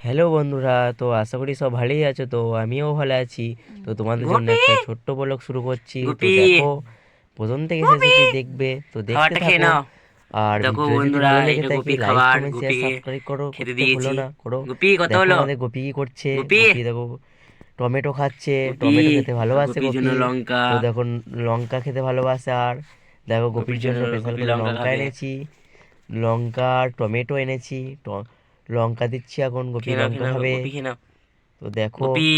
Hello বন্ধুরা, তো আশা করি সব ভালোই আছো। তো আমিও ভালো আছি। তো তোমাদের জন্য গুপি একটা ছোট্ট ব্লগ শুরু করছি। তো গুপি দেখো, প্রথম থেকে শেষ গুপি অবধি দেখবে, তো দেখতে খাবারটা খেয়ে থাকো। নাও। আর দেখো ভিডিও যদি বন্ধুরা, ভালো লেগে এটা থাকে, গুপি লাইক খাবার। কমেন্ট শেয়ার গুপিকে সাবস্ক্রাইব করো, খেতে করতে ভুলো দিয়েছি। না, করো। গুপি কত দেখো হলো? আমাদের গোপি কি করছে। গুপি গোপি দেখো টমেটো খাচ্ছে, গুপি টমেটো খেতে ভালোবাসে গুপির জন্য গোপি। লঙ্কা। তো দেখো লঙ্কা খেতে ভালোবাসে। আর দেখো গোপির গুপির জন্য জন্য স্পেশাল গুপি করে লঙ্কা লঙ্কা খাবে। এনেছি, লঙ্কা আর টমেটো এনেছি। লঙ্কা দিচ্ছি, এখন গোপি খেয়ে নাও, খেয়ে লঙ্কা নাও, খাবে। গুপি খেয়ে নাও। তো দেখো, গুপি গুপি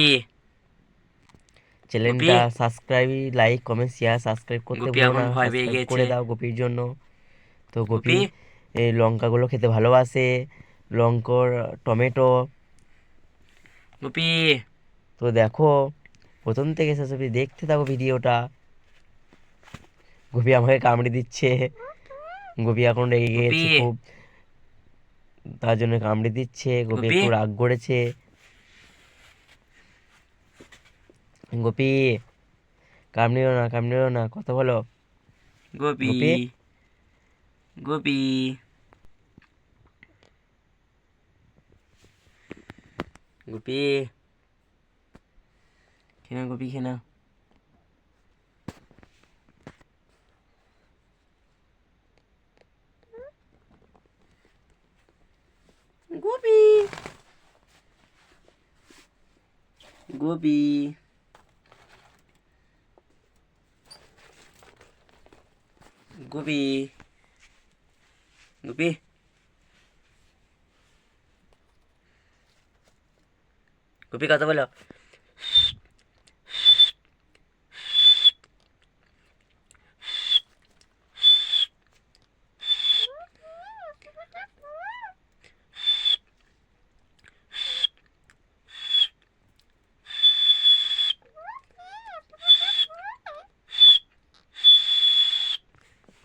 চ্যানেলটা subscribe, like comment share subscribe করতে গুপি ভুলো এখন না, ভয় পেয়ে সাবস্ক্রাইব গেছে। করে দাও গোপির জন্য। তো গোপি গুপি এই লঙ্কাগুলো খেতে ভালোবাসে, লঙ্কার টমেটো। গুপি তো দেখো, প্রথম থেকে শেষ অবধি দেখতে থাকো ভিডিওটা। গোপি আমাকে কামড়ে দিচ্ছে। গোপি এখন রেগে গুপি গেছে খুব, তার জন্য কামড়ে দিচ্ছে। গোপি গুপি একটু রাগ করেছে। গোপি কামড়িও না, কামড়িও না, কথা বলো। গুপি গোপি গুপি গুপি খেয়ে নাও, গুপি খেয়ে নাও। গুপি গুপি গুপি গুপি গুপি কথা বলো।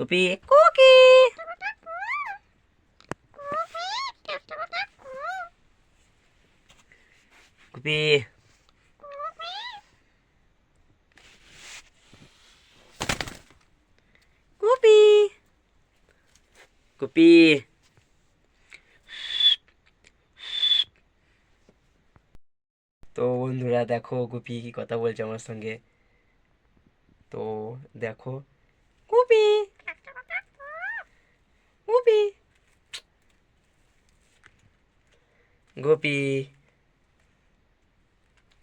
গুপি কুকি গুপি গুপি গুপি তো বন্ধুরা দেখো, গুপি কি কথা বলছে আমার সঙ্গে। তো দেখো, গুপি গুপি গুপি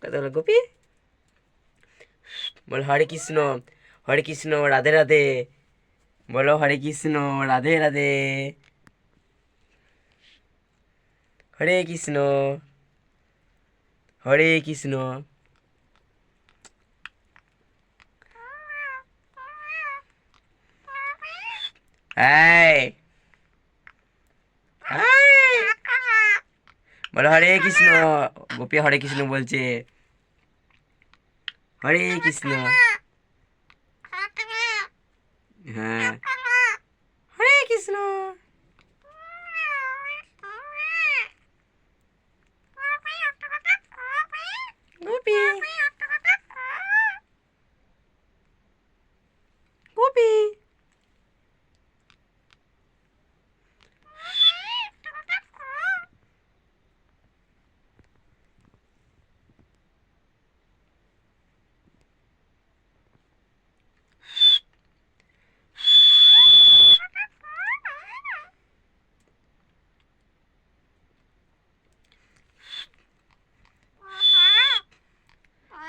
কথা বলো। গুপি বল হরে কৃষ্ণ, হরে কৃষ্ণ, রাধে রাধে। বলো হরে কৃষ্ণ, রাধে রাধে। হরে কৃষ্ণ, হরে কৃষ্ণ। এই এই, বলো হরে কৃষ্ণ। গোপী হরে কৃষ্ণ বলছে। হরে কৃষ্ণ। হ্যাঁ, হরে কৃষ্ণ। গোপী গোপী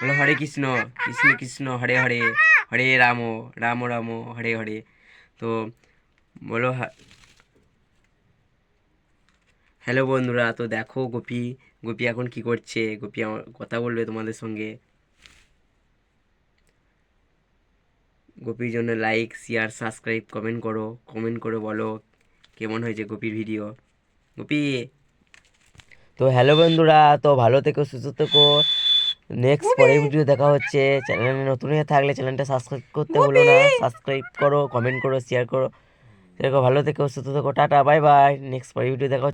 বলো হরে কৃষ্ণ, কৃষ্ণ কৃষ্ণ হরে হরে, হরে রাম, রাম রাম হরে হরে। তো বলো হ্যালো বন্ধুরা, তো দেখো গোপী, গোপী এখন কি করছে। গোপী আমার কথা বলবে তোমাদের সঙ্গে। গোপীর জন্য লাইক শেয়ার সাবস্ক্রাইব কমেন্ট করো, কমেন্ট করে বলো কেমন হয়েছে গোপীর ভিডিও। গোপী তো হ্যালো বন্ধুরা, তো ভালো থেকো, সুস্থ থেকো। নেক্সট গোপী পরের ভিডিও দেখা হচ্ছে। চ্যানেলে নতুন হয়ে থাকলে চ্যানেলটা সাবস্ক্রাইব করতে ভুলো গোপী না, সাবস্ক্রাইব করো, কমেন্ট করো, শেয়ার করো। দেখো ভালো থেকো, সুস্থ থেকো, টাটা বাই বাই। নেক্সট পরের ভিডিও দেখা হচ্ছে।